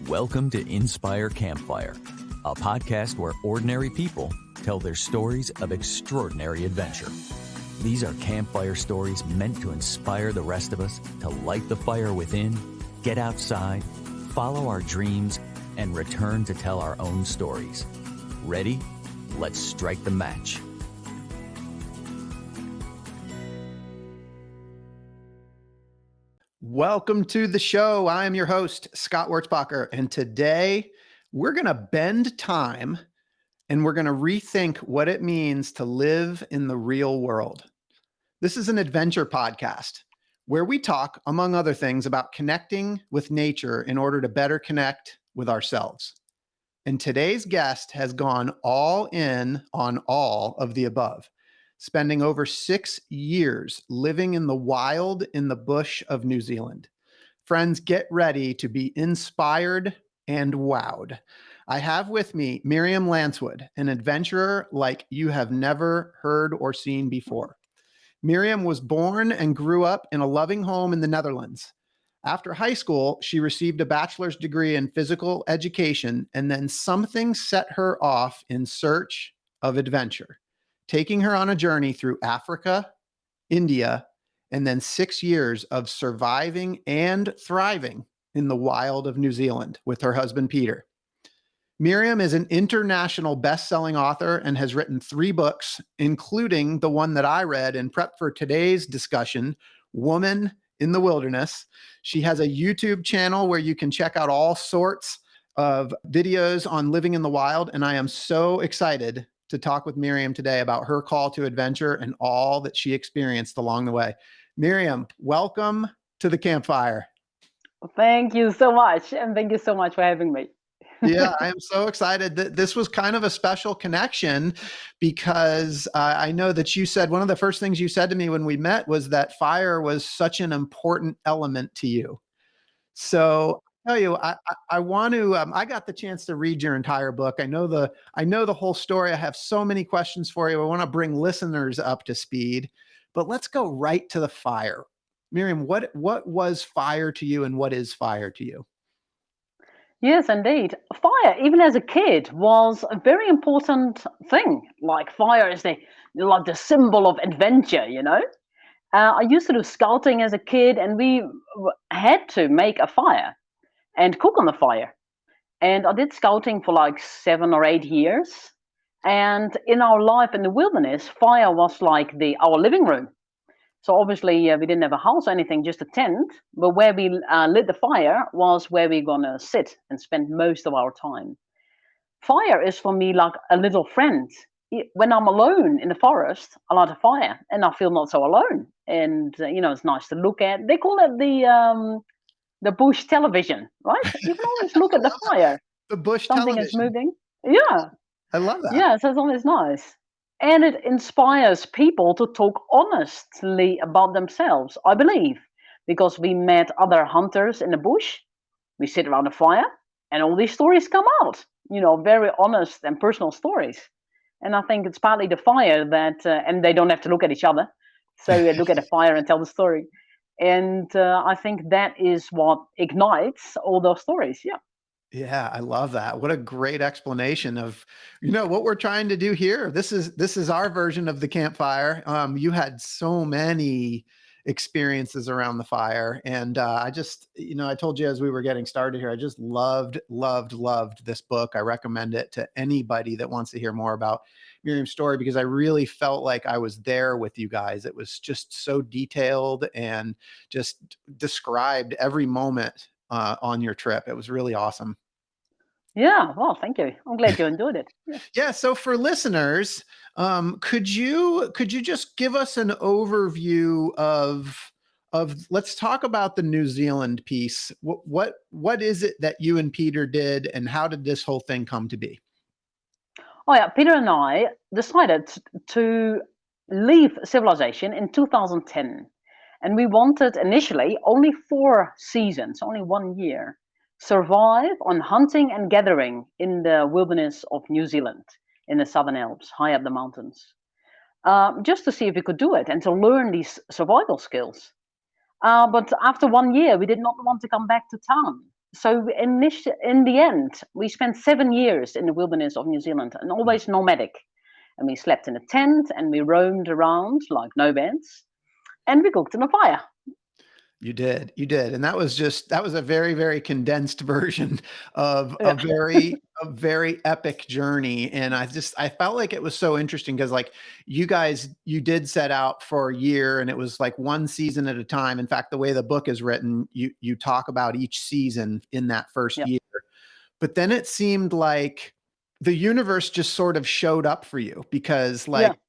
Welcome to Inspire Campfire, a podcast where ordinary people tell their stories of extraordinary adventure. These are campfire stories meant to inspire the rest of us to light the fire within, get outside, follow our dreams, and return to tell our own stories. Ready? Let's strike the match. Welcome to the show. I am your host, Scott Wurzbacher, and today we're going to bend time and we're going to rethink what it means to live in the real world. This is an adventure podcast where we talk, among other things, about connecting with nature in order to better connect with ourselves. And today's guest has gone all in on all of the above, spending over 6 years living in the wild in the bush of New Zealand. Friends, get ready to be inspired and wowed. I have with me Miriam Lancewood, an adventurer like you have never heard or seen before. Miriam was born and grew up in a loving home in the Netherlands. After high school, she received a bachelor's degree in physical education, and then something set her off in search of adventure, taking her on a journey through Africa, India, and then 6 years of surviving and thriving in the wild of New Zealand with her husband, Peter. Miriam is an international best-selling author and has written 3 books, including the one that I read in prep for today's discussion, Woman in the Wilderness. She has a YouTube channel where you can check out all sorts of videos on living in the wild, and I am so excited to talk with Miriam today about her call to adventure and all that she experienced along the way. Miriam, welcome to the campfire. Thank you so much. And thank you so much for having me. Yeah, I am so excited that this was kind of a special connection because I know that you said one of the first things you said to me when we met was that fire was such an important element to you. So I tell you, I want to. I got the chance to read your entire book. I know the whole story. I have so many questions for you. I want to bring listeners up to speed, but let's go right to the fire. Miriam, what was fire to you, and what is fire to you? Yes, indeed. Fire, even as a kid, was a very important thing. Like fire is the symbol of adventure, you know. I used to do scouting as a kid, and we had to make a fire and cook on the fire. And I did scouting for like 7 or 8 years. And in our life in the wilderness, fire was like our living room. So obviously we didn't have a house or anything, just a tent. But where we lit the fire was where we're gonna sit and spend most of our time. Fire is for me like a little friend. When I'm alone in the forest, I light a fire and I feel not so alone. And it's nice to look at. They call it the bush television, right? You can always look at the fire. The bush Something television. is moving. Yeah. I love that. Yeah, so it's always nice. And it inspires people to talk honestly about themselves, I believe, because we met other hunters in the bush. We sit around a fire, and all these stories come out, very honest and personal stories. And I think it's partly the fire that, and they don't have to look at each other. So they look at the fire and tell the story. And I think that is what ignites all those stories. Yeah. Yeah, I love that. What a great explanation of, what we're trying to do here. This is our version of the campfire. You had so many experiences around the fire, and I just, I told you as we were getting started here, I just loved this book. I recommend it to anybody that wants to hear more about Miriam's story because I really felt like I was there with you guys. It was just so detailed and just described every moment on your trip. It was really awesome. Yeah, well, thank you. I'm glad you enjoyed it. Yeah. Yeah. So for listeners, could you just give us an overview of let's talk about the New Zealand piece. What is it that you and Peter did, and how did this whole thing come to be? Oh yeah, Peter and I decided to leave civilization in 2010. And we wanted initially only 4 seasons, only 1 year, survive on hunting and gathering in the wilderness of New Zealand, in the Southern Alps, high up the mountains, just to see if we could do it and to learn these survival skills. But after 1 year, we did not want to come back to town. So in the end, we spent 7 years in the wilderness of New Zealand and always nomadic. And we slept in a tent and we roamed around like nomads and we cooked in a fire. You did. And that was a very, very condensed version of Yeah. a very epic journey. And I felt like it was so interesting because like you did set out for a year and it was like one season at a time. In fact, the way the book is written, you talk about each season in that first Yeah. year. But then it seemed like the universe just sort of showed up for you because Yeah. like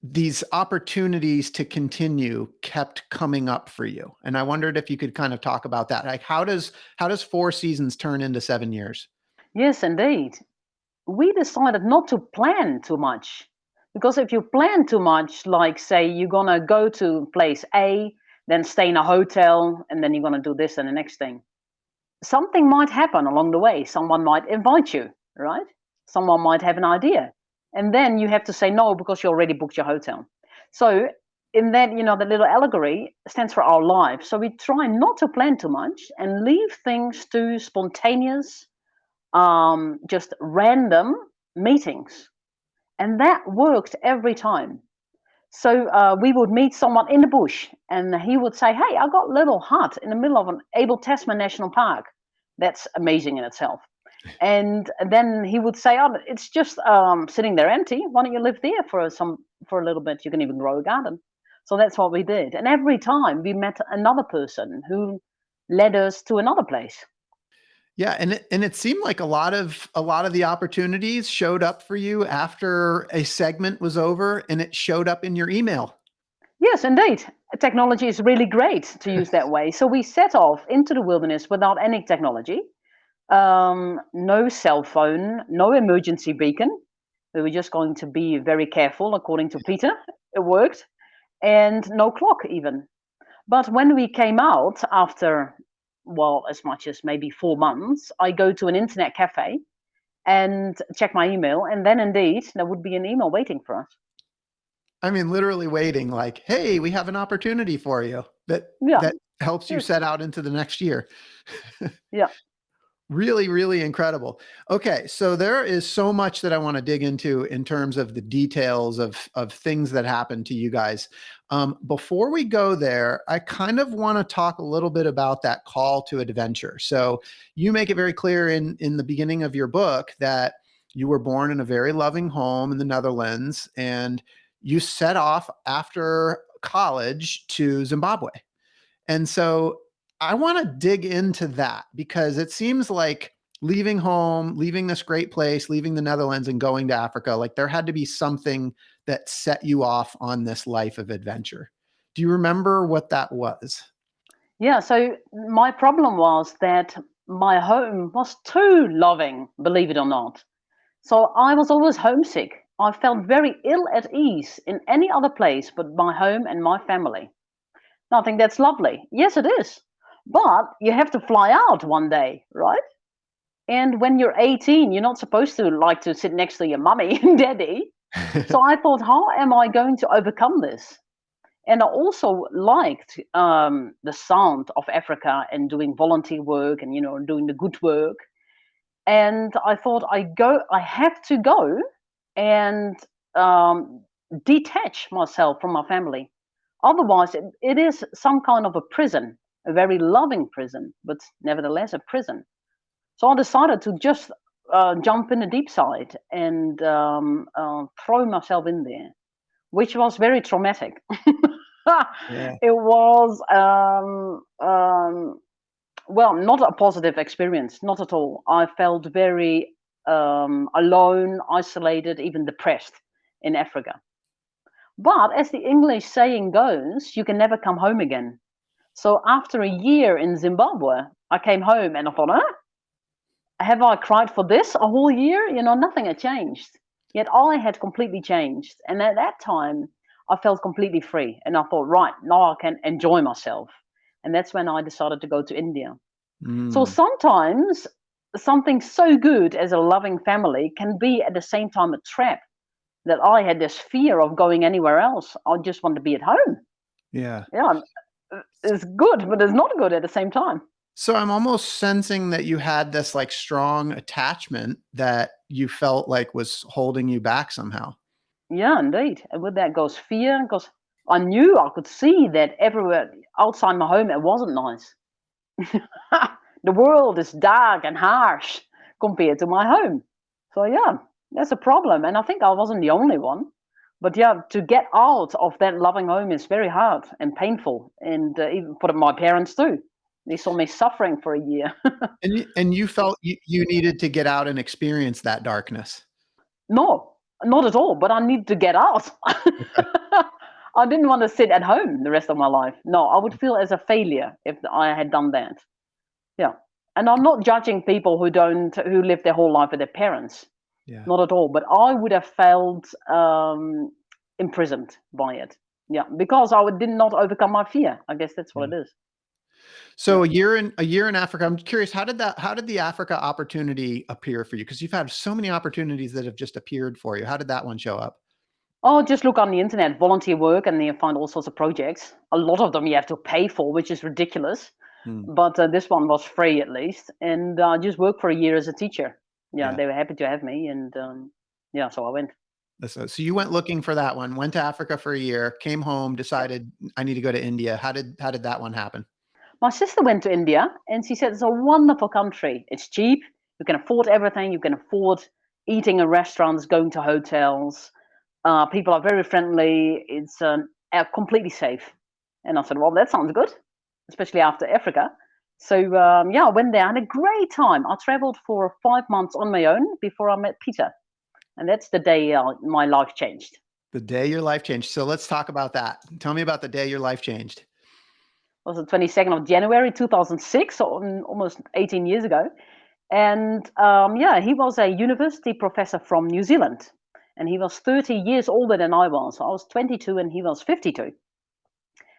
these opportunities to continue kept coming up for you. And I wondered if you could kind of talk about that. Like how does 4 seasons turn into 7 years? Yes, indeed. We decided not to plan too much. Because if you plan too much, like say you're gonna go to place A, then stay in a hotel, and then you're gonna do this and the next thing, something might happen along the way. Someone might invite you, right? Someone might have an idea. And then you have to say no because you already booked your hotel. So in that, the little allegory stands for our life. So we try not to plan too much and leave things to spontaneous, just random meetings. And that worked every time. So we would meet someone in the bush, and he would say, "Hey, I got a little hut in the middle of an Abel Tasman National Park." That's amazing in itself. And then he would say, "Oh, it's just sitting there empty. Why don't you live there for a little bit? You can even grow a garden." So that's what we did. And every time we met another person who led us to another place. Yeah, and it seemed like a lot of the opportunities showed up for you after a segment was over and it showed up in your email. Yes, indeed. Technology is really great to use that way. So we set off into the wilderness without any technology, no cell phone, no emergency beacon. We were just going to be very careful, according to Peter. It worked. And no clock, even. But when we came out after, well, as much as maybe 4 months, I go to an internet cafe and check my email. And then indeed, there would be an email waiting for us. I mean, literally waiting like, hey, we have an opportunity for you Yeah. that helps you Yes. set out into the next year. Yeah. Really, really incredible. Okay, so there is so much that I want to dig into in terms of the details of things that happened to you guys. Before we go there, I kind of want to talk a little bit about that call to adventure. So you make it very clear in the beginning of your book that you were born in a very loving home in the Netherlands, and you set off after college to Zimbabwe. And so I want to dig into that because it seems like leaving home, leaving this great place, leaving the Netherlands and going to Africa, like there had to be something that set you off on this life of adventure. Do you remember what that was? Yeah. So my problem was that my home was too loving, believe it or not. So I was always homesick. I felt very ill at ease in any other place but my home and my family. Now, I think that's lovely. Yes, it is. But you have to fly out one day, right? And when you're 18, you're not supposed to like to sit next to your mummy and daddy. So I thought, how am I going to overcome this? And I also liked the sound of Africa and doing volunteer work and doing the good work. And I thought, I have to go and um, detach myself from my family. Otherwise, it is some kind of a prison, a very loving prison, but nevertheless a prison. So I decided to just jump in the deep side and throw myself in there, which was very traumatic. Yeah. It was, well, not a positive experience, not at all. I felt very alone, isolated, even depressed in Africa. But as the English saying goes, you can never come home again. So after a year in Zimbabwe, I came home and I thought, huh? Have I cried for this a whole year? Nothing had changed. Yet I had completely changed. And at that time, I felt completely free. And I thought, right, now I can enjoy myself. And that's when I decided to go to India. So Mm. sometimes something so good as a loving family can be at the same time a trap, that I had this fear of going anywhere else. I just want to be at home. Yeah. Yeah, it's good, but it's not good at the same time. So I'm almost sensing that you had this like strong attachment that you felt like was holding you back somehow. Yeah, indeed. And with that goes fear, because I knew I could see that everywhere outside my home it wasn't nice. The world is dark and harsh compared to my home. So yeah, that's a problem. And I think I wasn't the only one. But yeah, to get out of that loving home is very hard and painful. And even for my parents too. They saw me suffering for a year. And you felt you needed to get out and experience that darkness. No, not at all. But I need to get out. Okay. I didn't want to sit at home the rest of my life. No, I would feel as a failure if I had done that. Yeah. And I'm not judging people who live their whole life with their parents. Yeah. Not at all. But I would have felt imprisoned by it. Yeah, because did not overcome my fear. I guess that's what Yeah. it is. So a year in Africa, I'm curious, how did the Africa opportunity appear for you? Because you've had so many opportunities that have just appeared for you. How did that one show up? Oh, just look on the internet, volunteer work, and then you find all sorts of projects. A lot of them you have to pay for, which is ridiculous. Hmm. But this one was free at least, and I just worked for a year as a teacher. Yeah, Yeah. they were happy to have me, and yeah, so I went. So you went looking for that one, went to Africa for a year, came home, decided I need to go to India. How did that one happen? My sister went to India, and she said it's a wonderful country. It's cheap. You can afford everything. You can afford eating in restaurants, going to hotels. People are very friendly. It's completely safe. And I said, well, that sounds good, especially after Africa. So yeah, I went there. I had a great time. I traveled for 5 months on my own before I met Peter, and that's the day my life changed. The day your life changed. So let's talk about that. Tell me about the day your life changed. It was the 22nd of January 2006, so almost 18 years ago. And yeah, he was a university professor from New Zealand. And he was 30 years older than I was. So I was 22 and he was 52.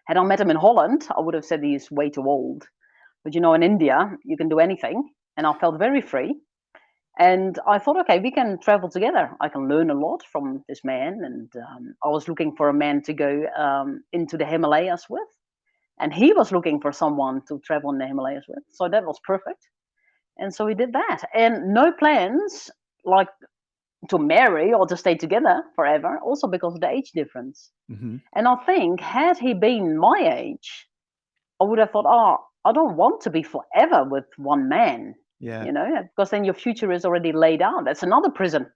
Had I met him in Holland, I would have said he's way too old. But in India, you can do anything. And I felt very free. And I thought, okay, we can travel together. I can learn a lot from this man. And I was looking for a man to go into the Himalayas with. And he was looking for someone to travel in the Himalayas with. So that was perfect. And so we did that. And no plans like to marry or to stay together forever, also because of the age difference. Mm-hmm. And I think, had he been my age, I would have thought, oh, I don't want to be forever with one man, Yeah. because then your future is already laid out. That's another prison.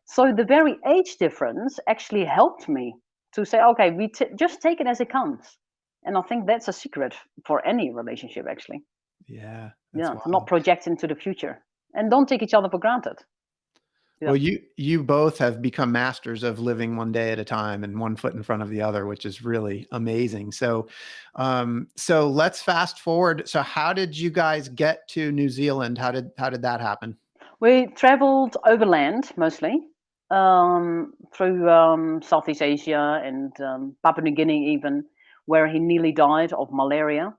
So the very age difference actually helped me to say, okay, we just take it as it comes. And I think that's a secret for any relationship, actually. Yeah. That's Yeah, to not wild. project into the future and don't take each other for granted. Yeah. Well, you both have become masters of living one day at a time and one foot in front of the other, which is really amazing. So let's fast forward. So how did you guys get to New Zealand? How did that happen? We traveled overland mostly through Southeast Asia and Papua New Guinea, even where he nearly died of malaria.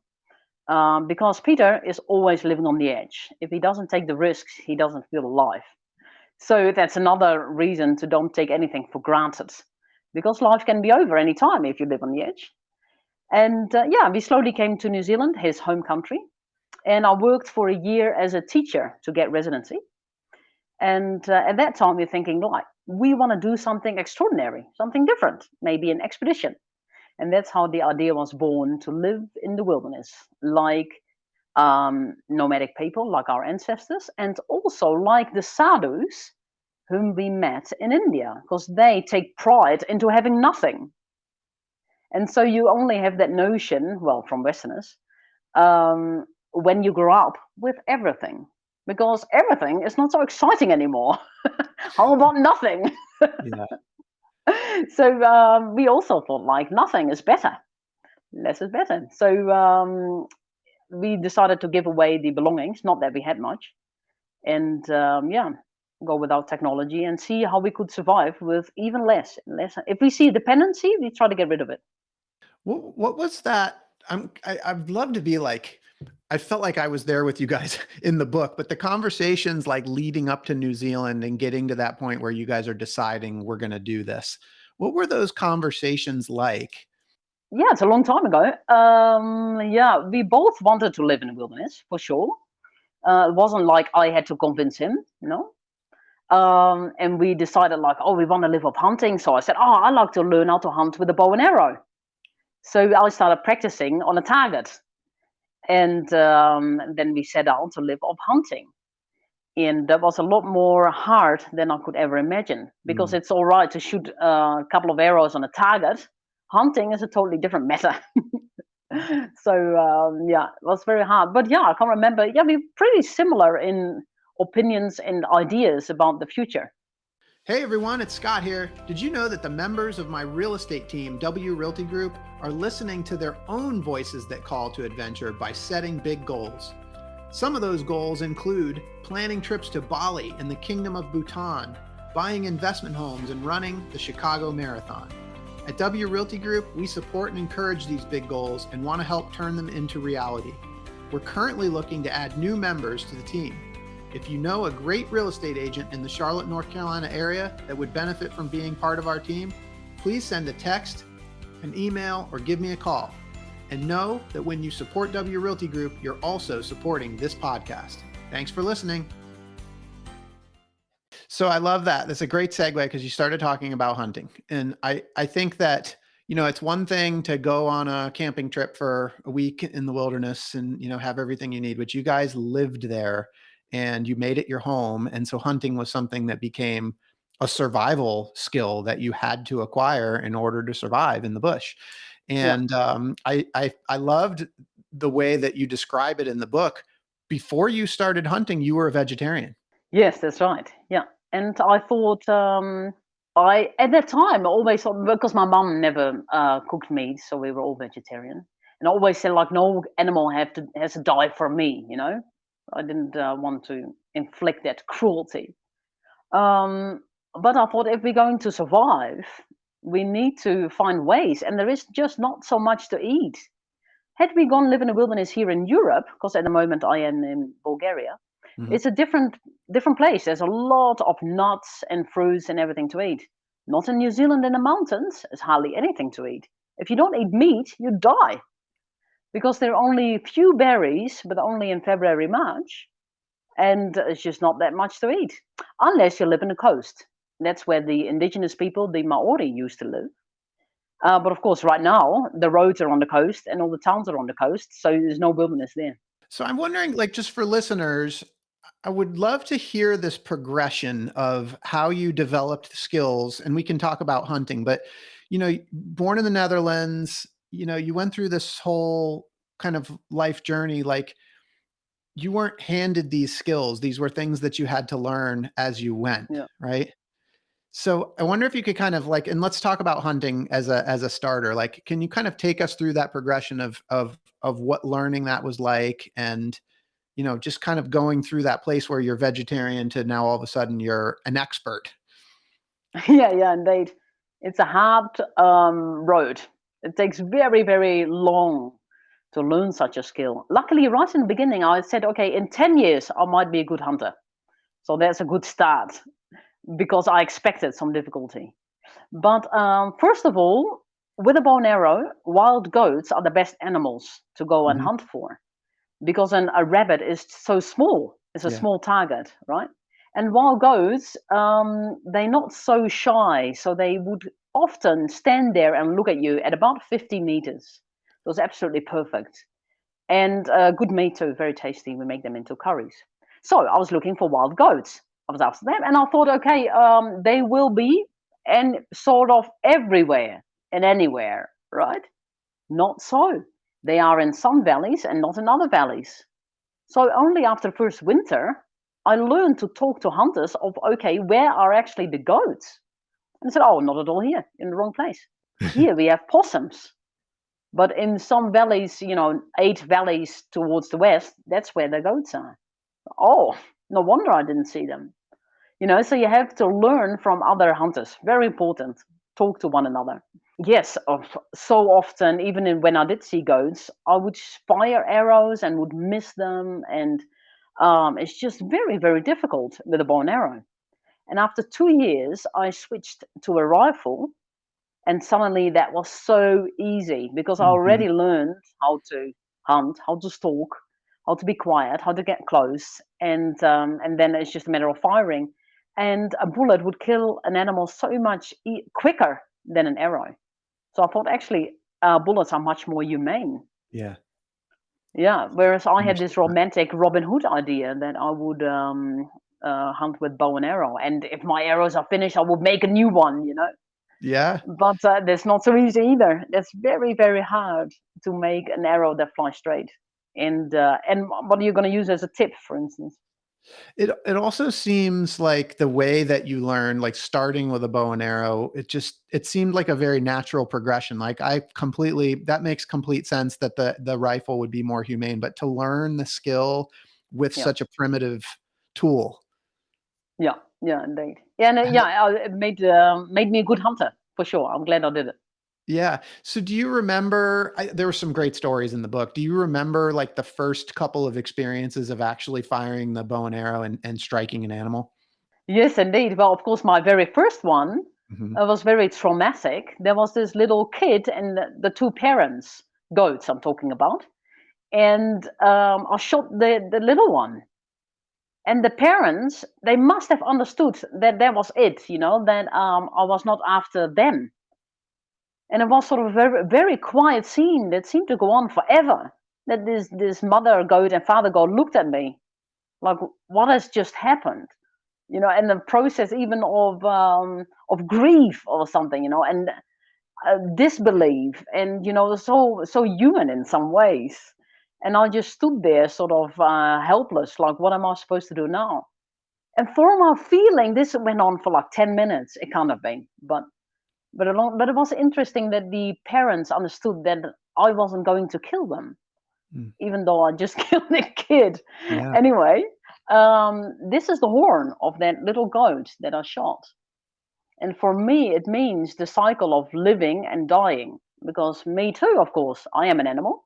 Because Peter is always living on the edge. If he doesn't take the risks, he doesn't feel alive. So that's another reason to don't take anything for granted, because life can be over any time if you live on the edge. And yeah, we slowly came to New Zealand, his home country, and I worked for a year as a teacher to get residency. And at that time, we're thinking, like, we want to do something extraordinary, something different, maybe an expedition. And that's how the idea was born, to live in the wilderness, like nomadic people, like our ancestors, and also like the sadhus whom we met in India, because they take pride into having nothing. And so you only have that notion, well, from Westerners, when you grow up with everything, because everything is not so exciting anymore. How about nothing? Yeah. So we also thought, like, nothing is better, less is better. So we decided to give away the belongings, not that we had much, and yeah, go without technology and see how we could survive with even less and less. If we see dependency, we try to get rid of it. What was that? I'd love to be like, I felt like I was there with you guys in the book, but the conversations like leading up to New Zealand and getting to that point where you guys are deciding we're going to do this. What were those conversations like? Yeah, it's a long time ago. Yeah, we both wanted to live in the wilderness for sure. It wasn't like I had to convince him, you know. And we decided like, oh, we want to live off hunting. So I said, oh, I like to learn how to hunt with a bow and arrow. So I started practicing on a target, and then we set out to live off hunting. And that was a lot more hard than I could ever imagine, because Mm. it's all right to shoot a couple of arrows on a target. Hunting is a totally different matter. So yeah, it was very hard. But yeah, I can remember. Yeah, we're pretty similar in opinions and ideas about the future. Hey everyone, it's Scott here. Did you know that the members of my real estate team, W Realty Group, are listening to their own voices that call to adventure by setting big goals? Some of those goals include planning trips to Bali and the Kingdom of Bhutan, buying investment homes, and running the Chicago Marathon. At W Realty Group, we support and encourage these big goals and want to help turn them into reality. We're currently looking to add new members to the team. If you know a great real estate agent in the Charlotte, North Carolina area that would benefit from being part of our team, please send a text, an email, or give me a call. And know that when you support W Realty Group, you're also supporting this podcast. Thanks for listening. So I love that. That's a great segue because you started talking about hunting. And I think that, it's one thing to go on a camping trip for a week in the wilderness and, have everything you need, but you guys lived there and you made it your home. And so hunting was something that became a survival skill that you had to acquire in order to survive in the bush. Yeah. And I loved the way that you describe it in the book. Before you started hunting, you were a vegetarian. Yes, that's right. Yeah. And I thought, I at that time always thought, because my mum never cooked meat, so we were all vegetarian, and I always said like, no animal has to die for me. You know, I didn't want to inflict that cruelty. Um, but I thought if we're going to survive, we need to find ways, and there is just not so much to eat. Had we gone live in the wilderness here in Europe, because at the moment I am in Bulgaria, Mhm. it's a different place. There's a lot of nuts and fruits and everything to eat. Not in New Zealand in the mountains. There's hardly anything to eat. If you don't eat meat, you die, because there are only few berries, but only in February, March, and it's just not that much to eat unless you live in the coast. That's where the indigenous people, the Maori, used to live. But of course, right now the roads are on the coast and all the towns are on the coast, so there's no wilderness there. So I'm wondering, like, just for listeners, I would love to hear this progression of how you developed skills, and we can talk about hunting, but, born in the Netherlands, you went through this whole kind of life journey. Like, you weren't handed these skills. These were things that you had to learn as you went, Yeah. right? So I wonder if you could kind of like, and let's talk about hunting as a starter. Like, can you kind of take us through that progression of what learning that was like, and just kind of going through that place where you're vegetarian to now all of a sudden you're an expert. Yeah, indeed. It's a hard road. It takes very, very long to learn such a skill. Luckily, right in the beginning, I said, okay, in 10 years, I might be a good hunter. So that's a good start, because I expected some difficulty. But first of all, with a bow and arrow, wild goats are the best animals to go and Mhm. hunt for, because a rabbit is so small. It's a Yeah. small target, right? And wild goats, they're not so shy, so they would often stand there and look at you at about 50 meters. It was absolutely perfect. And good meat too, very tasty. We make them into curries. So I was looking for wild goats. I was after them, and I thought, okay, they will be and sort of everywhere and anywhere, right? Not so. They are in some valleys and not in other valleys. So only after the first winter, I learned to talk to hunters of, okay, where are actually the goats? And I said, oh, not at all here, in the wrong place. Here we have possums. But in some valleys, 8 valleys towards the west, that's where the goats are. Oh, no wonder I didn't see them. So you have to learn from other hunters. Very important. Talk to one another. Yes, so often, even when I did see goats, I would fire arrows and would miss them. And it's just very, very difficult with a bow and arrow. And after 2 years, I switched to a rifle. And suddenly that was so easy because I Hmm. already learned how to hunt, how to stalk, how to be quiet, how to get close, and then it's just a matter of firing. And a bullet would kill an animal so much quicker than an arrow. So I thought actually bullets are much more humane. Yeah. Yeah, whereas I had Understood this that. romantic Robin Hood idea that I would hunt with bow and arrow, and if my arrows are finished, I would make a new one, you know. Yeah. But that's not so easy either. That's very, very hard to make an arrow that flies straight. And what are you going to use as a tip, for instance? It also seems like the way that you learn, like starting with a bow and arrow, it seemed like a very natural progression. Like that makes complete sense that the rifle would be more humane, but to learn the skill with Yeah, such a primitive tool. yeah, yeah, indeed. Yeah, and it made me a good hunter for sure. I'm glad I did it. Yeah. So do you remember, there were some great stories in the book. Do you remember like the first couple of experiences of actually firing the bow and arrow and striking an animal? Yes, indeed. Well, of course, my very first one Hmm. was very traumatic. There was this little kid and the two parents, goats I'm talking about, and I shot the little one. And the parents, they must have understood that that was it, you know, that I was not after them. And it was sort of a very, very quiet scene that seemed to go on forever. That this mother goat and father goat looked at me like, what has just happened? You know, and the process even of grief or something, you know, and disbelief, and you know, so human in some ways. And I just stood there, sort of helpless, like, what am I supposed to do now? And for my feeling, this went on for like 10 minutes. It can't have been, but it was interesting that the parents understood that I wasn't going to kill them, Mm. even though I just killed a kid. Yeah. Anyway, this is the horn of that little goat that I shot. And for me, it means the cycle of living and dying. Because me too, of course, I am an animal.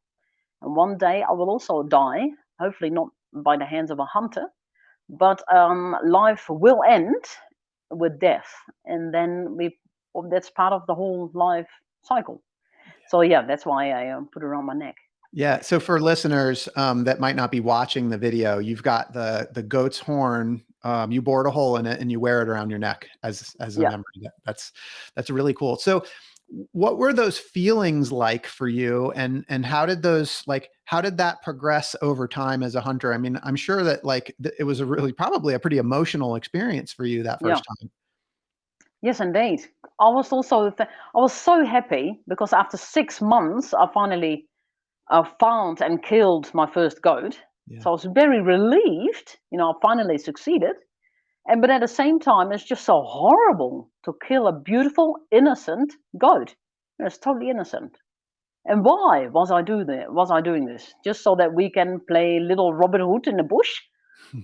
And one day I will also die, hopefully not by the hands of a hunter. But life will end with death. And then that's part of the whole life cycle. So yeah, that's why I put it around my neck. Yeah. So for listeners that might not be watching the video, you've got the goat's horn. You bored a hole in it and you wear it around your neck as a Yeah. memory. That's really cool. So, what were those feelings like for you, and how did that progress over time as a hunter? I mean, I'm sure that it was probably a pretty emotional experience for you that Yeah. first time. Yes, indeed. I was so happy because after 6 months, I finally found and killed my first goat. Yeah. So I was very relieved, you know, I finally succeeded. But at the same time, it's just so horrible to kill a beautiful, innocent goat. It's totally innocent. And why was I doing this? Just so that we can play little Robin Hood in the bush?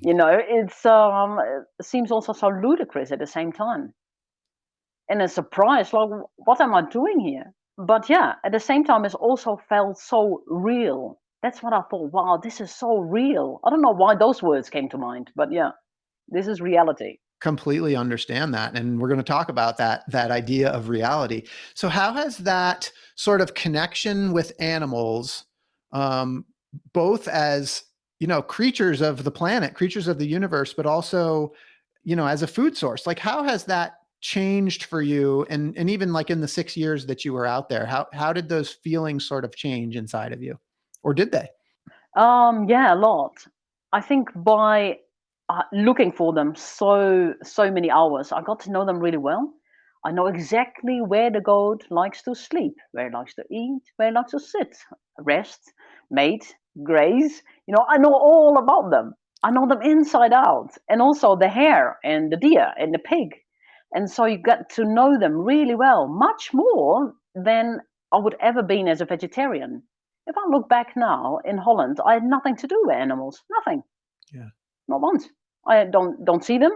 You know, it seems also so ludicrous at the same time. And a surprise, like, what am I doing here? But yeah, at the same time, it also felt so real. That's what I thought. Wow, this is so real. I don't know why those words came to mind, but yeah, this is reality. Completely understand that, and we're going to talk about that idea of reality. So how has that sort of connection with animals, um, both as creatures of the planet, creatures of the universe, but also as a food source, like how has that changed for you, and even like in the 6 years that you were out there, how did those feelings sort of change inside of you, or did they? Yeah, a lot. I think by looking for them so many hours, I got to know them really well. I know exactly where the goat likes to sleep, where it likes to eat, where it likes to sit, rest, mate, graze. You know, I know all about them. I know them inside out, and also the hare and the deer and the pig. And so you get to know them really well, much more than I would ever been as a vegetarian. If I look back now in Holland, I had nothing to do with animals. Nothing. Yeah. Not once. I don't see them.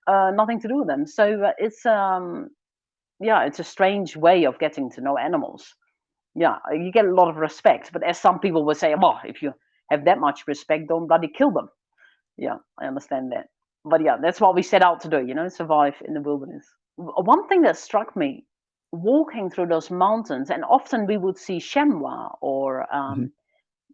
Nothing to do with them. So it's a strange way of getting to know animals. Yeah, you get a lot of respect, but as some people would say, well, if you have that much respect, don't bloody kill them. Yeah, I understand that. But yeah, that's what we set out to do. You know, survive in the wilderness. One thing that struck me walking through those mountains, and often we would see chamois or Mhm.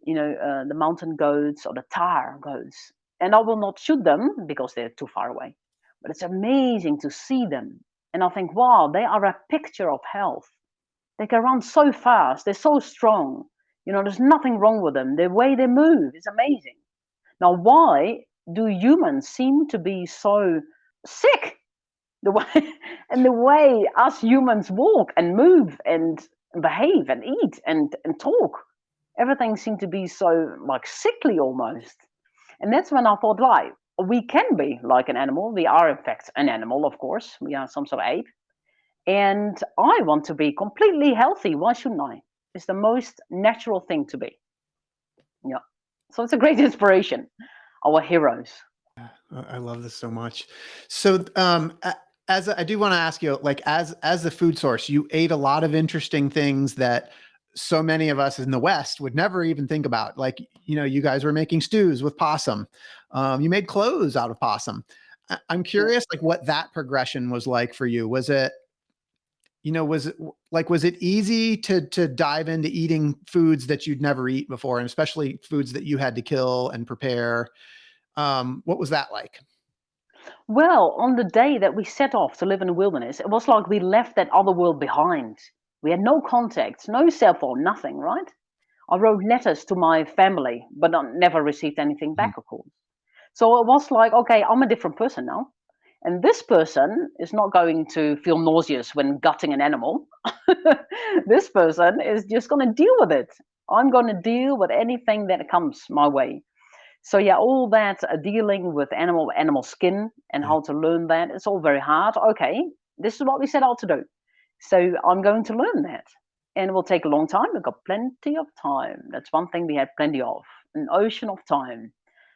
the mountain goats or the tar goats. And I will not shoot them because they're too far away. But it's amazing to see them. And I think, wow, they are a picture of health. They can run so fast. They're so strong. There's nothing wrong with them. The way they move is amazing. Now, why do humans seem to be so sick? The way and the way us humans walk and move and behave and eat and talk, everything seemed to be so like sickly almost. And that's when I thought, like, we can be like an animal. We are in fact an animal, of course. We are some sort of ape. And I want to be completely healthy. Why shouldn't I? It's the most natural thing to be. Yeah. So it's a great inspiration. Our heroes. I love this so much. So, as I do want to ask you, like as a food source, you ate a lot of interesting things that so many of us in the West would never even think about. Like, you guys were making stews with possum. You made clothes out of possum. I'm Yeah. curious, like what that progression was like for you. Was it, was it easy to dive into eating foods that you'd never eat before, and especially foods that you had to kill and prepare? What was that like? Well, on the day that we set off to live in the wilderness, it was like we left that other world behind. We had no contact, no cell phone, nothing, right? I wrote letters to my family, but I never received anything Mhm. back, of course. So it was like, okay, I'm a different person now. And this person is not going to feel nauseous when gutting an animal. This person is just going to deal with it. I'm going to deal with anything that comes my way. So yeah, all that dealing with animal skin and Yeah. how to learn that, it's all very hard. Okay, this is what we set out to do. So I'm going to learn that. And it will take a long time. We've got plenty of time. That's one thing we had plenty of, an ocean of time.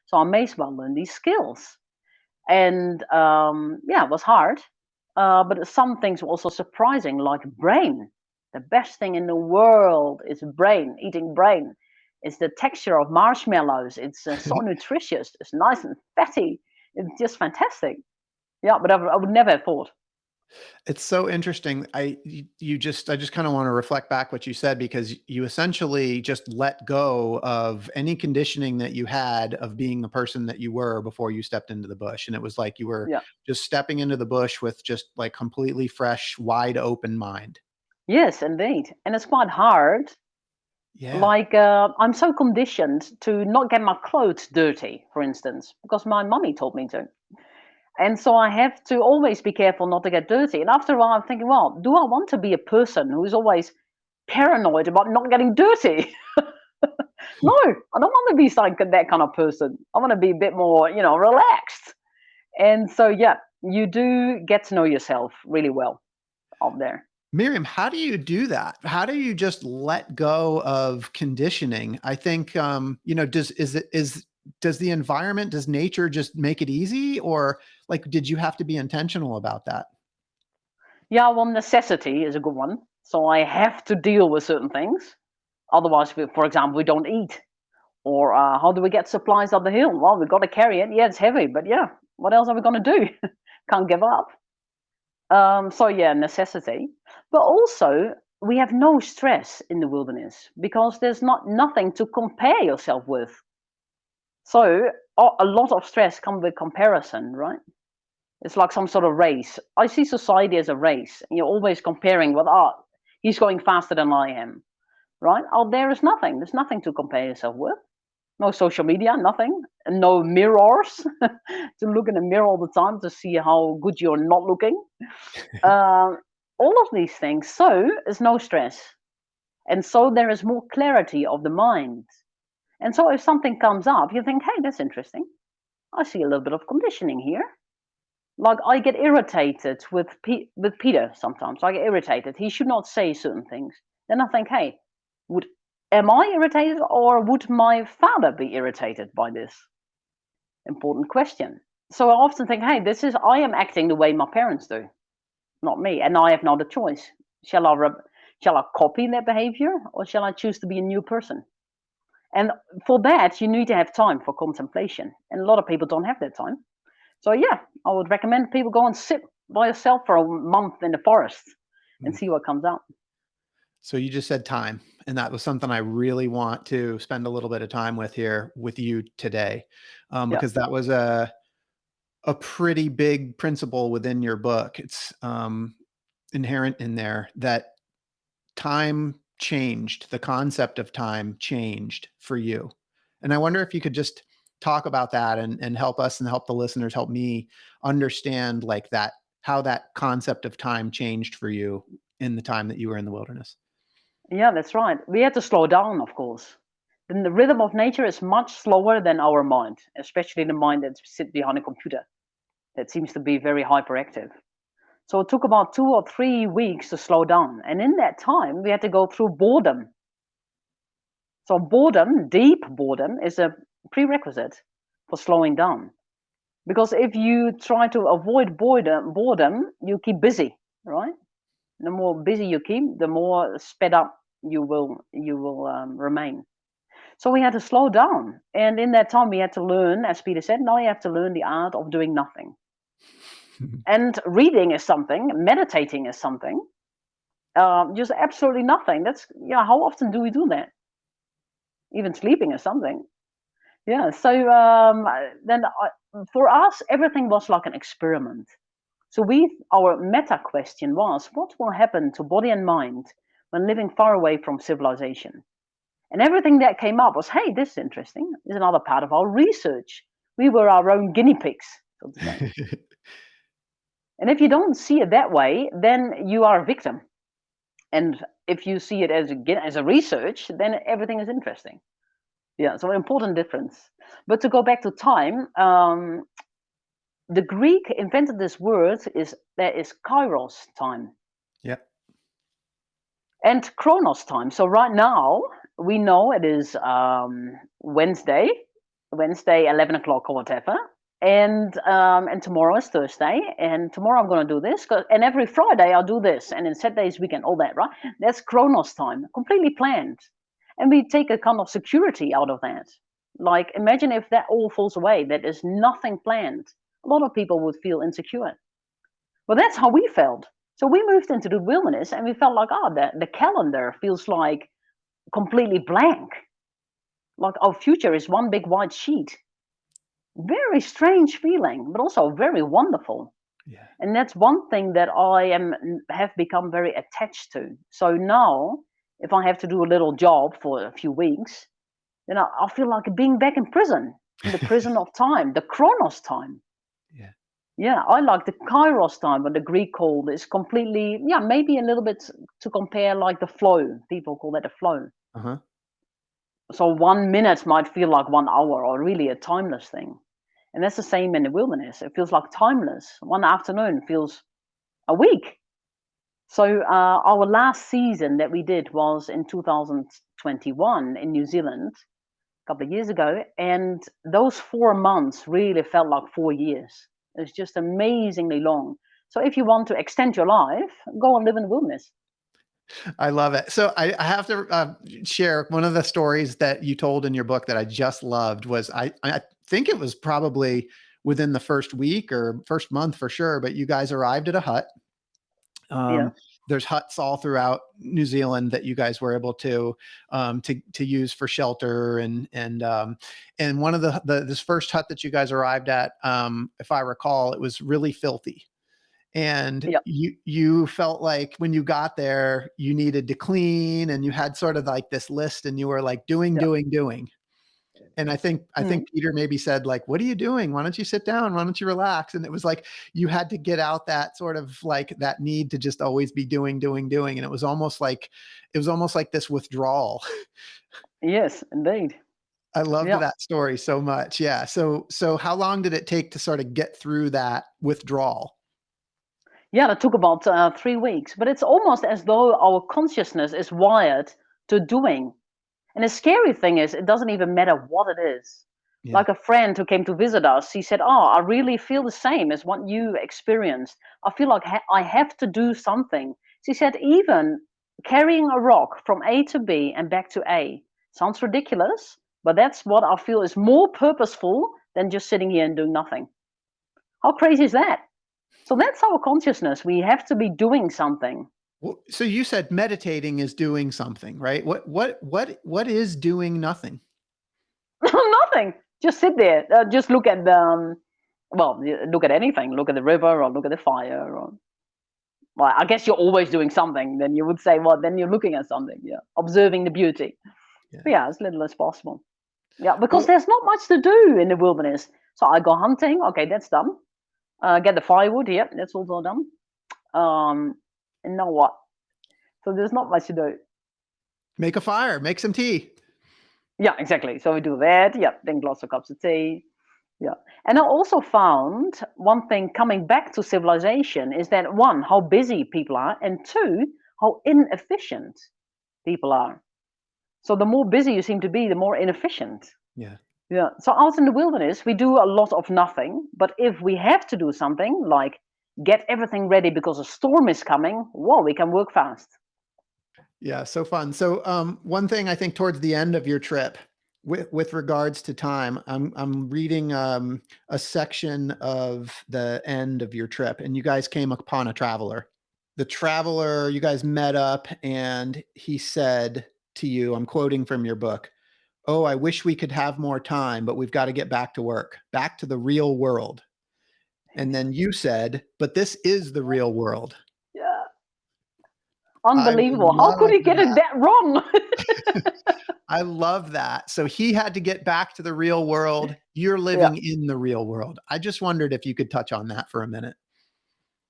So I may as well learn these skills. And yeah, it was hard. But some things were also surprising, like brain. The best thing in the world is brain, eating brain. It's the texture of marshmallows. It's so nutritious. It's nice and fatty. It's just fantastic. Yeah, but I would never have thought. It's so interesting. I just kind of want to reflect back what you said, because you essentially just let go of any conditioning that you had of being the person that you were before you stepped into the bush. And it was like you were Yeah. just stepping into the bush with just like completely fresh, wide open mind. Yes, indeed. And it's quite hard. Yeah. Like, I'm so conditioned to not get my clothes dirty, for instance, because my mummy told me to. And so I have to always be careful not to get dirty. And after a while, I'm thinking, well, do I want to be a person who's always paranoid about not getting dirty? No, I don't want to be like that kind of person. I want to be a bit more, relaxed. And so, yeah, you do get to know yourself really well out there. Miriam, how do you do that? How do you just let go of conditioning? I think, does the environment, does nature just make it easy, or like, did you have to be intentional about that? Yeah, well, necessity is a good one. So I have to deal with certain things. Otherwise, for example, we don't eat. Or how do we get supplies up the hill? Well, we've got to carry it. Yeah, it's heavy, but yeah, what else are we going to do? Can't give up. So yeah, necessity. But also, we have no stress in the wilderness because there's nothing to compare yourself with. So a lot of stress comes with comparison, right? It's like some sort of race. I see society as a race. And you're always comparing with, he's going faster than I am, right? Out there is nothing. There's nothing to compare yourself with. No social media, nothing, and no mirrors to look in the mirror all the time to see how good you're not looking. Uh, all of these things. So there's no stress, and so there is more clarity of the mind. And so if something comes up, you think, "Hey, that's interesting. I see a little bit of conditioning here." Like I get irritated with Peter sometimes. I get irritated. He should not say certain things. Then I think, "Hey, would am I irritated, or would my father be irritated by this?" Important question. So I often think, hey, I am acting the way my parents do, not me, and I have not a choice. Shall I copy their behavior, or shall I choose to be a new person? And for that, you need to have time for contemplation, and a lot of people don't have that time. So yeah, I would recommend people go and sit by yourself for a month in the forest and see what comes out. So you just said time, and that was something I really want to spend a little bit of time with here with you today, Yeah. because that was a pretty big principle within your book. It's inherent in there that time changed, the concept of time changed for you. And I wonder if you could just talk about that and help us and help the listeners, help me understand like that, how that concept of time changed for you in the time that you were in the wilderness. Yeah, that's right. We had to slow down, of course. Then the rhythm of nature is much slower than our mind, especially the mind that sits behind a computer that seems to be very hyperactive. So it took about 2 or 3 weeks to slow down. And in that time, we had to go through boredom. So boredom, deep boredom, is a prerequisite for slowing down. Because if you try to avoid boredom, you keep busy, right? The more busy you keep, the more sped up you will remain. So we had to slow down, and in that time we had to learn, as Peter said, now you have to learn the art of doing nothing. And reading is something, meditating is something, just absolutely nothing. That's, yeah. How often do we do that? Even sleeping is something. Yeah. So for us, everything was like an experiment. So our meta question was, what will happen to body and mind when living far away from civilization? And everything that came up was, hey, this is interesting. This is another part of our research. We were our own guinea pigs, so to say. And if you don't see it that way, then you are a victim. And if you see it as a research, then everything is interesting. Yeah, so an important difference. But to go back to time, the Greek invented this word, there is kairos time. Yeah. And chronos time. So right now we know it is Wednesday, 11 o'clock or whatever, and tomorrow is Thursday, and tomorrow I'm going to do this, and every Friday I'll do this, and then Saturday's weekend, all that, right? That's chronos time, completely planned, and we take a kind of security out of that. Like, imagine if that all falls away, that is nothing planned. A lot of people would feel insecure. Well, that's how we felt. So we moved into the wilderness and we felt like, the calendar feels like completely blank. Like our future is one big white sheet. Very strange feeling, but also very wonderful. Yeah. And that's one thing that have become very attached to. So now, if I have to do a little job for a few weeks, then I feel like being back in prison, in the prison of time, the chronos time. Yeah. Yeah, I like the kairos time, what the Greek called is completely, yeah, maybe a little bit to compare like the flow. People call that a flow. Uh-huh. So 1 minute might feel like 1 hour or really a timeless thing. And that's the same in the wilderness. It feels like timeless. One afternoon feels a week. So our last season that we did was in 2021 in New Zealand, a couple of years ago. And those 4 months really felt like 4 years. It's just amazingly long. So if you want to extend your life, go and live in the wilderness. I love it. So I have to share one of the stories that you told in your book that I just loved was I think it was probably within the first week or first month for sure, but you guys arrived at a hut. Yeah. There's huts all throughout New Zealand that you guys were able to use for shelter, and one of this first hut that you guys arrived at, if I recall, it was really filthy, and Yeah. you felt like when you got there you needed to clean, and you had sort of like this list, and you were like doing. And I think Peter maybe said like, what are you doing? Why don't you sit down? Why don't you relax? And it was like, you had to get out that sort of like that need to just always be doing. And it was almost like this withdrawal. Yes, indeed. I loved Yeah. that story so much. Yeah. So how long did it take to sort of get through that withdrawal? Yeah, that took about 3 weeks. But it's almost as though our consciousness is wired to doing. And the scary thing is, it doesn't even matter what it is. Yeah. Like a friend who came to visit us, he said, I really feel the same as what you experienced. I feel like I have to do something. She said, even carrying a rock from A to B and back to A sounds ridiculous, but that's what I feel is more purposeful than just sitting here and doing nothing. How crazy is that? So that's our consciousness. We have to be doing something. Well, so you said meditating is doing something, right? What is doing nothing? Nothing. Just sit there. Just look at the. Look at anything. Look at the river, or look at the fire, or well, I guess you're always doing something. Then you would say, well, then you're looking at something. Yeah, observing the beauty. Yeah. But yeah, as little as possible. Yeah, because Well, there's not much to do in the wilderness. So I go hunting. Okay, that's done. Get the firewood. Yep, that's also done. And now what? So there's not much to do. make a fire, make some tea. Yeah, exactly. So we do that. Yeah, then lots of cups of tea. Yeah. And I also found one thing coming back to civilization is that one, how busy people are, and two, how inefficient people are. So the more busy you seem to be, the more inefficient. Yeah. Yeah. So out in the wilderness, we do a lot of nothing. But if we have to do something like get everything ready because a storm is coming, whoa, we can work fast. Yeah, so fun. So one thing I think towards the end of your trip, with regards to time, I'm reading a section of the end of your trip, and you guys came upon a traveler. The traveler, you guys met up, and he said to you, I'm quoting from your book, "Oh, I wish we could have more time, but we've got to get back to work, back to the real world." And then you said, "But this is the real world." Yeah. I Unbelievable. How could love he get it that. that wrong? I love that. So he had to get back to the real world. You're Yeah. living in the real world. I just wondered if you could touch on that for a minute.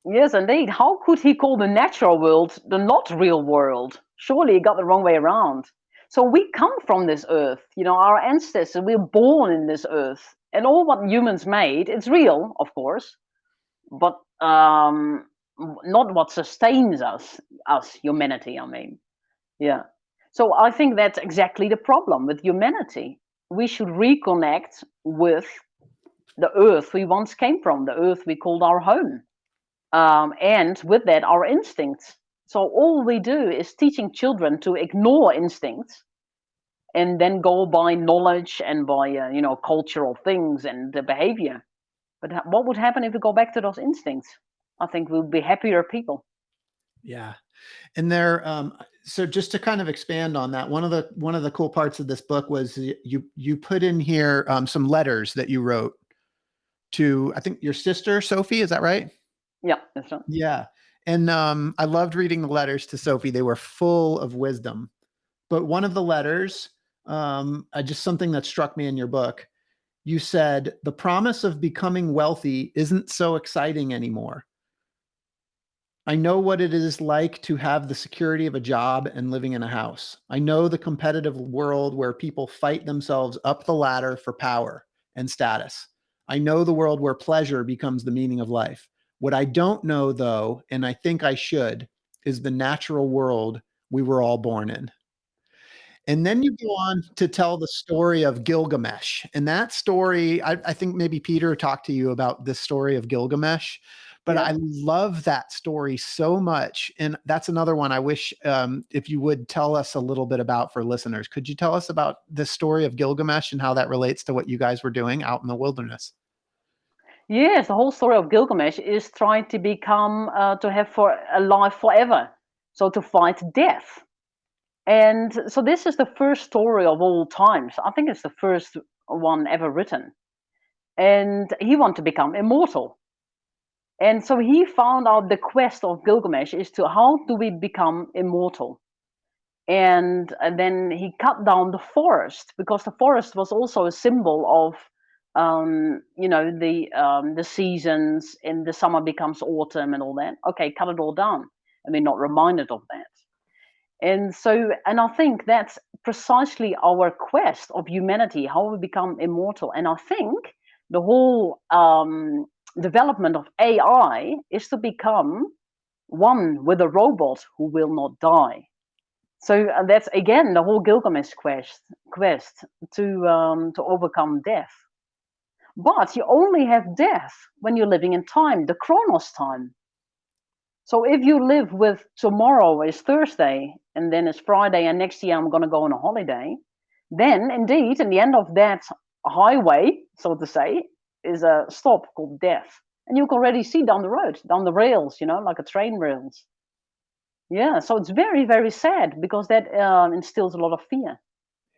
Yes, indeed. How could he call the natural world the not real world? Surely he got the wrong way around. So we come from this earth, our ancestors, we're born in this earth. And all what humans made, it's real, of course, but not what sustains us, humanity, I mean. Yeah. So I think that's exactly the problem with humanity. We should reconnect with the earth we once came from, the earth we called our home. And with that, our instincts. So all we do is teaching children to ignore instincts and then go by knowledge and by cultural things and the behavior. But what would happen if we go back to those instincts? I think we'll be happier people. Yeah. And there, so just to kind of expand on that, one of the cool parts of this book was you put in here some letters that you wrote to, I think, your sister, Sophie. Is that right? Yeah, that's right. Yeah. And I loved reading the letters to Sophie. They were full of wisdom. But one of the letters, just something that struck me in your book, you said, the promise of becoming wealthy isn't so exciting anymore. I know what it is like to have the security of a job and living in a house. I know the competitive world where people fight themselves up the ladder for power and status. I know the world where pleasure becomes the meaning of life. What I don't know, though, and I think I should, is the natural world we were all born in. And then you go on to tell the story of Gilgamesh. And that story, I think maybe Peter talked to you about this story of Gilgamesh, but Yeah. I love that story so much. And that's another one I wish if you would tell us a little bit about for listeners. Could you tell us about the story of Gilgamesh and how that relates to what you guys were doing out in the wilderness? Yes, the whole story of Gilgamesh is trying to become to have for a life forever, so to fight death. And so this is the first story of all times. I think it's the first one ever written. And he wanted to become immortal. And so he found out the quest of Gilgamesh is to how do we become immortal? And then he cut down the forest because the forest was also a symbol of the seasons, and the summer becomes autumn and all that. Okay, cut it all down. I mean, not reminded of that. And I think that's precisely our quest of humanity, how we become immortal. And I think the whole development of AI is to become one with a robot who will not die. So that's again the whole Gilgamesh quest to overcome death. But you only have death when you're living in time, the Chronos time. So if you live with tomorrow is Thursday and then it's Friday and next year I'm going to go on a holiday, then indeed, in the end of that highway, so to say, is a stop called death. And you can already see down the road, down the rails, like a train rails. Yeah, so it's very, very sad because that instills a lot of fear.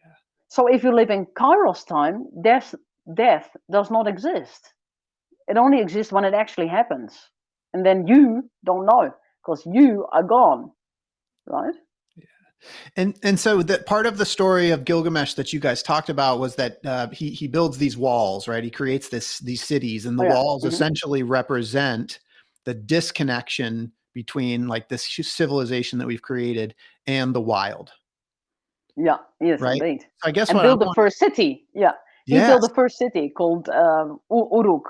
Yeah. So if you live in Kairos time, death does not exist. It only exists when it actually happens. And then you don't know because you are gone, right? And so that part of the story of Gilgamesh that you guys talked about was that he builds these walls, right? He creates these cities, and the Oh, yeah. walls essentially represent the disconnection between like this civilization that we've created and the wild, Yeah, yes, right? indeed. So I guess And what I'm build the wondering, first city. Yeah, he built yes, the first city called Uruk,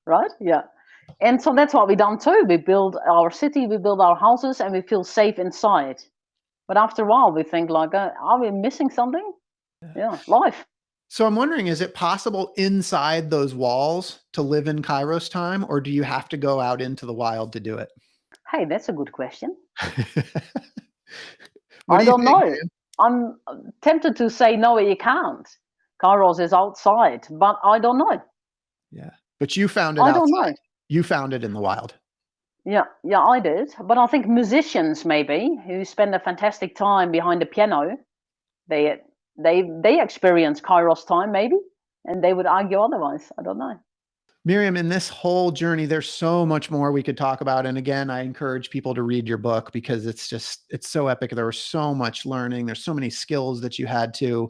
right? Yeah. And so that's what we done too. We build our city, we build our houses, and we feel safe inside. But after a while, we think like, are we missing something? Yeah, life. so I'm wondering, is it possible inside those walls to live in Kairos time, or do you have to go out into the wild to do it? Hey, that's a good question. What I do you don't think, know. man? I'm tempted to say no, you can't. Kairos is outside, but I don't know. Yeah, but you found it I don't know. outside. You found it in the wild. Yeah, I did. But I think musicians maybe who spend a fantastic time behind the piano, they they experience Kairos time maybe, and they would argue otherwise. I don't know. Miriam, in this whole journey, there's so much more we could talk about. And again, I encourage people to read your book because it's so epic. There was so much learning. There's so many skills that you had to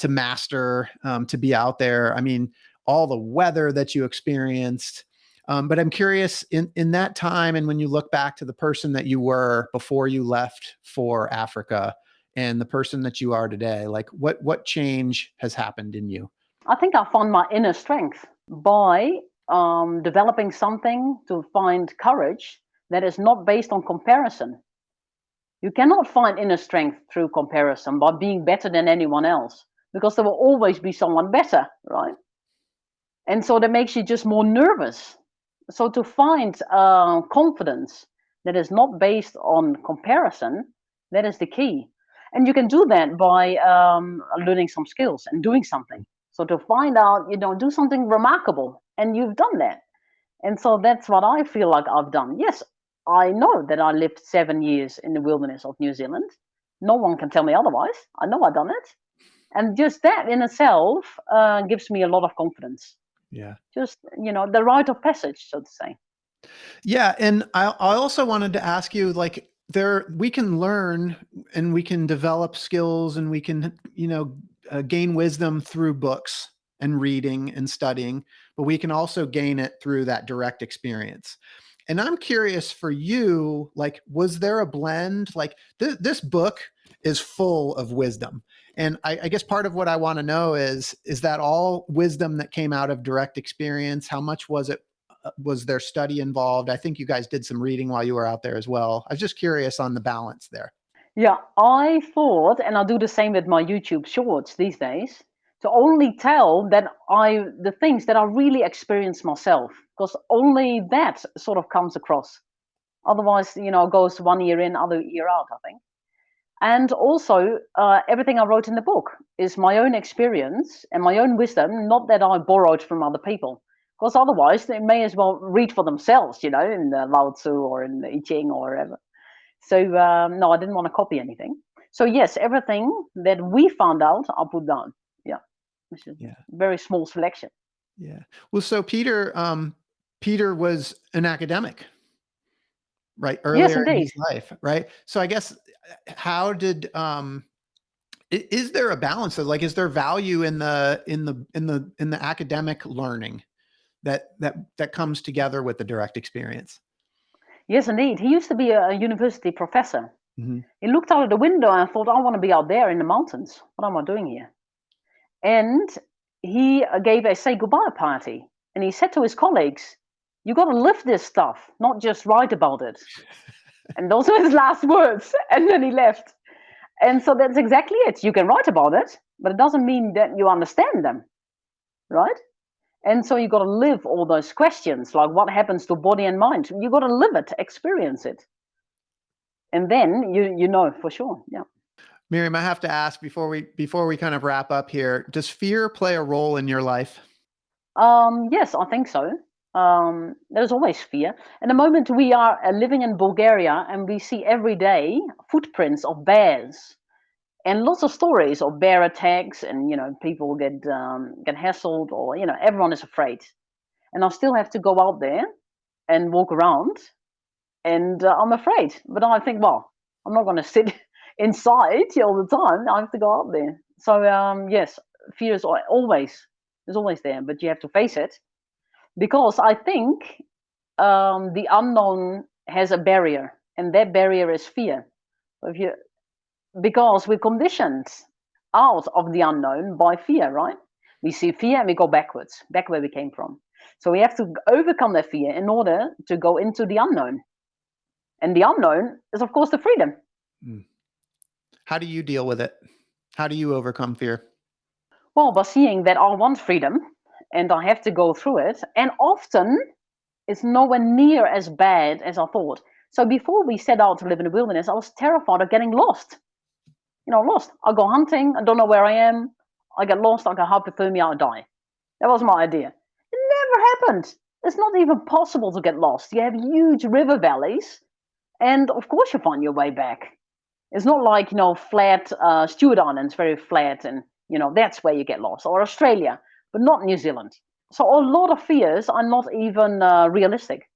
master, to be out there. I mean, all the weather that you experienced. But I'm curious in that time, and when you look back to the person that you were before you left for Africa and the person that you are today, like what change has happened in you? I think I found my inner strength by developing something to find courage that is not based on comparison. You cannot find inner strength through comparison by being better than anyone else because there will always be someone better, right? And so that makes you just more nervous. So to find confidence that is not based on comparison, that is the key. And you can do that by learning some skills and doing something. So to find out, do something remarkable, and you've done that. And so that's what I feel like I've done. Yes, I know that I lived 7 years in the wilderness of New Zealand. No one can tell me otherwise. I know I've done it. And just that in itself gives me a lot of confidence. Yeah. Just, the rite of passage, so to say. Yeah, and I also wanted to ask you, like, we can learn and we can develop skills and we can, gain wisdom through books and reading and studying, but we can also gain it through that direct experience. And I'm curious for you, like, was there a blend? Like, this book is full of wisdom. And I guess part of what I want to know is that all wisdom that came out of direct experience? How much was there study involved? I think you guys did some reading while you were out there as well. I was just curious on the balance there. Yeah, I thought, and I do the same with my YouTube shorts these days, to only tell the things that I really experienced myself, because only that sort of comes across. Otherwise, it goes 1 year in, other year out, I think. And also, everything I wrote in the book is my own experience and my own wisdom, not that I borrowed from other people. Because otherwise, they may as well read for themselves, in the Lao Tzu or in the I Ching or whatever. So, no, I didn't want to copy anything. So, yes, everything that we found out, I put down. Yeah, which is Yeah. a very small selection. Yeah. Well, so Peter was an academic, right? Yes, Earlier in indeed. his life, right? So I guess how did is there a balance of, like, is there value in the academic learning that comes together with the direct experience? Yes, indeed. He used to be a university professor. Mm-hmm. He looked out of the window and thought, I want to be out there in the mountains. What am I doing here? And he gave a say goodbye party. And he said to his colleagues, you got to live this stuff, not just write about it. And those were his last words. And then he left. And so that's exactly it. You can write about it, but it doesn't mean that you understand them, right? And so you got to live all those questions, like what happens to body and mind. You got to live it, experience it. And then you know for sure. Yeah. Miriam, I have to ask before we kind of wrap up here, does fear play a role in your life? Yes, I think so. There's always fear. And the moment we are living in Bulgaria and we see every day footprints of bears and lots of stories of bear attacks, and people get hassled, or everyone is afraid. And I still have to go out there and walk around, and I'm afraid. But I think, well, I'm not going to sit inside all the time. I have to go out there. So yes, fear is always there, but you have to face it, because I think the unknown has a barrier, and that barrier is fear. If you Because we're conditioned out of the unknown by fear, right? We see fear and we go backwards, back where we came from. So we have to overcome that fear in order to go into the unknown. And the unknown is, of course, the freedom. Mm. How do you deal with it? How do you overcome fear? Well, by seeing that I want freedom and I have to go through it, and often it's nowhere near as bad as I thought. So before we set out to live in the wilderness, I was terrified of getting lost. Lost. I go hunting, I don't know where I am, I get lost, I get hypothermia, I die. That was my idea. It never happened. It's not even possible to get lost. You have huge river valleys, and of course you find your way back. It's not like, flat, Stewart Island's very flat, and, that's where you get lost, or Australia, but not New Zealand. So a lot of fears are not even realistic.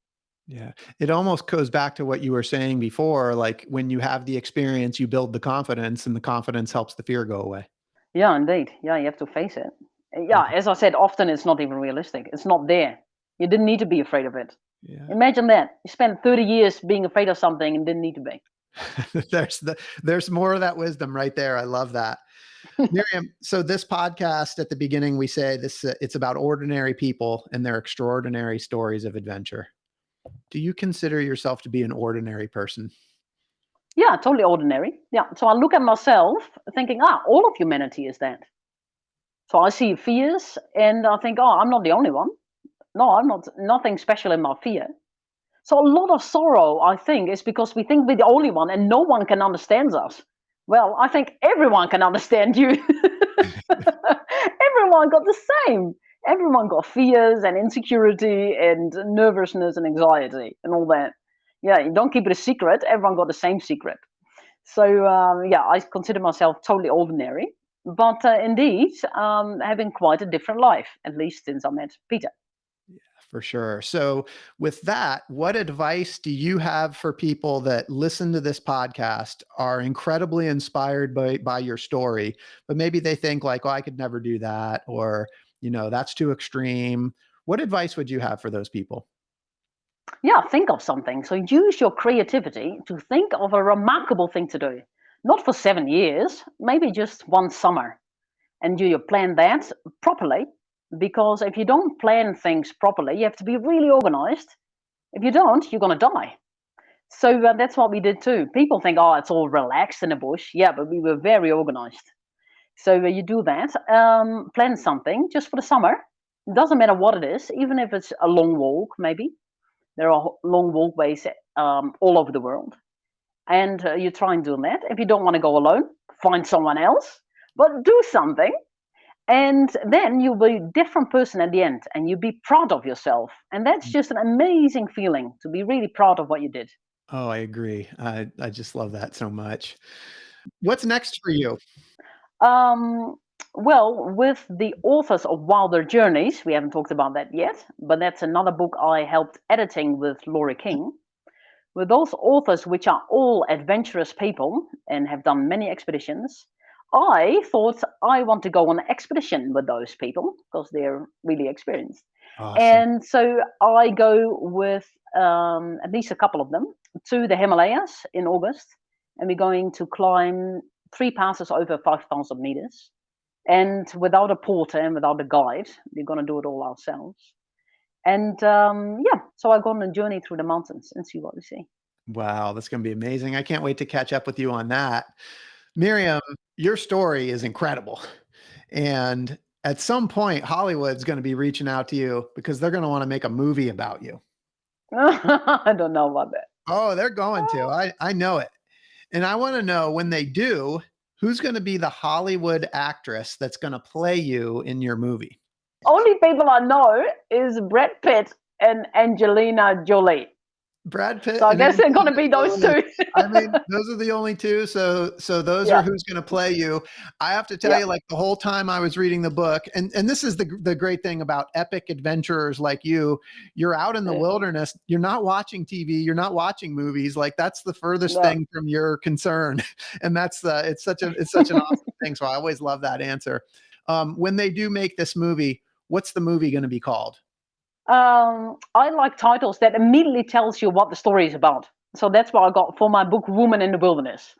Yeah. It almost goes back to what you were saying before. Like when you have the experience, you build the confidence, and the confidence helps the fear go away. Yeah, indeed. Yeah, you have to face it. Yeah, as I said, often it's not even realistic. It's not there. You didn't need to be afraid of it. Yeah. Imagine that. You spent 30 years being afraid of something and didn't need to be. There's more of that wisdom right there. I love that. Miriam, so this podcast, at the beginning, we say it's about ordinary people and their extraordinary stories of adventure. Do you consider yourself to be an ordinary person? Yeah, totally ordinary. Yeah. So I look at myself thinking, all of humanity is that. So I see fears and I think, I'm not the only one. No, I'm not, nothing special in my fear. So a lot of sorrow, I think, is because we think we're the only one and no one can understand us. Well, I think everyone can understand you. Everyone got the same. Everyone got fears and insecurity and nervousness and anxiety and all that. Yeah, you don't keep it a secret. Everyone got the same secret. So yeah, I consider myself totally ordinary, but indeed having quite a different life, at least since I met Peter. For sure. So with that, what advice do you have for people that listen to this podcast, are incredibly inspired by your story, but maybe they think like, oh, I could never do that, or, that's too extreme. What advice would you have for those people? Yeah, think of something. So use your creativity to think of a remarkable thing to do. Not for 7 years, maybe just one summer. And you plan that properly, because if you don't plan things properly, you have to be really organized. If you don't, you're going to die. So that's what we did too. People think, it's all relaxed in the bush. Yeah, but we were very organized. So you do that, plan something just for the summer. It doesn't matter what it is, even if it's a long walk, maybe. There are long walkways all over the world. And you try and do that. If you don't want to go alone, find someone else, but do something. And then you'll be a different person at the end, and you'll be proud of yourself. And that's just an amazing feeling, to be really proud of what you did. Oh, I agree. I just love that so much. What's next for you? Well, with the authors of Wilder Journeys, we haven't talked about that yet, but that's another book I helped editing with Laurie King. With those authors, which are all adventurous people and have done many expeditions, I thought I want to go on an expedition with those people because they're really experienced. Awesome. And so I go with at least a couple of them to the Himalayas in August, and we're going to climb 3 passes over 5,000 meters. And without a porter and without a guide, we're going to do it all ourselves. And yeah, so I go on a journey through the mountains and see what we see. Wow, that's going to be amazing. I can't wait to catch up with you on that. Miriam, your story is incredible. And at some point, Hollywood's going to be reaching out to you because they're going to want to make a movie about you. I don't know about that. Oh, they're going to. I know it. And I want to know, when they do, who's going to be the Hollywood actress that's going to play you in your movie? Only people I know is Brad Pitt and Angelina Jolie. Brad Pitt. So I and guess they're going to Angelina be those Jolie. two. I mean, those are the only two. So those Yeah, are who's going to play you. I have to tell yeah, you, like the whole time I was reading the book, and this is the great thing about epic adventurers like you. You're out in the yeah, wilderness. You're not watching TV. You're not watching movies. Like that's the furthest yeah. thing from your concern, and that's it's such an awesome thing. So I always love that answer. When they do make this movie, what's the movie going to be called? I like titles that immediately tells you what the story is about. So that's what I got for my book, Woman in the Wilderness.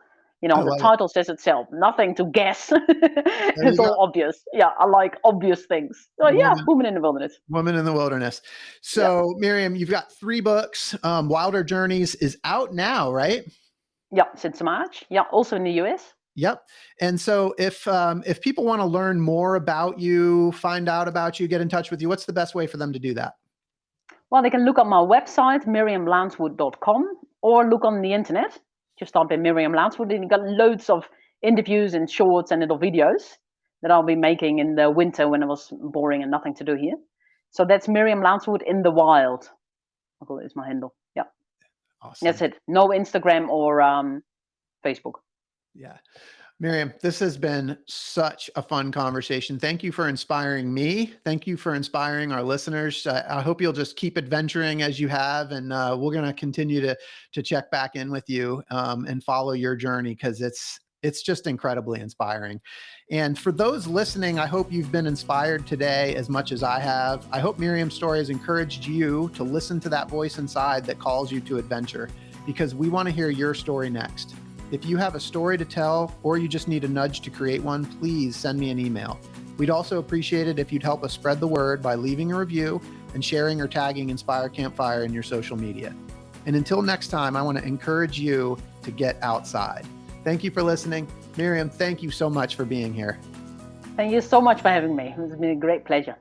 I The love it. title says itself. Nothing to guess. There you It's go. all obvious. Yeah, I like obvious things. So yeah, Woman. Woman in the Wilderness. Woman in the Wilderness. Yeah, So, Miriam, you've got 3 books. Wilder Journeys is out now, right? yeah, since March. Yeah, also in the US. Yep. And so, if people want to learn more about you, find out about you, get in touch with you, what's the best way for them to do that? Well, they can look on my website, miriamlancewood.com, or look on the internet. Just type in Miriam Lancewood, and you've got loads of interviews and shorts and little videos that I'll be making in the winter when it was boring and nothing to do here. So that's Miriam Lancewood in the wild. I call it is my handle. Yeah, Awesome. that's it. No Instagram or Facebook. Yeah. Miriam, this has been such a fun conversation. Thank you for inspiring me. Thank you for inspiring our listeners. I hope you'll just keep adventuring as you have, and we're going to continue to check back in with you and follow your journey because it's just incredibly inspiring. And for those listening, I hope you've been inspired today as much as I have. I hope Miriam's story has encouraged you to listen to that voice inside that calls you to adventure, because we want to hear your story next. If you have a story to tell, or you just need a nudge to create one, please send me an email. We'd also appreciate it if you'd help us spread the word by leaving a review and sharing or tagging Inspire Campfire in your social media. And until next time, I want to encourage you to get outside. Thank you for listening. Miriam, thank you so much for being here. Thank you so much for having me. It's been a great pleasure.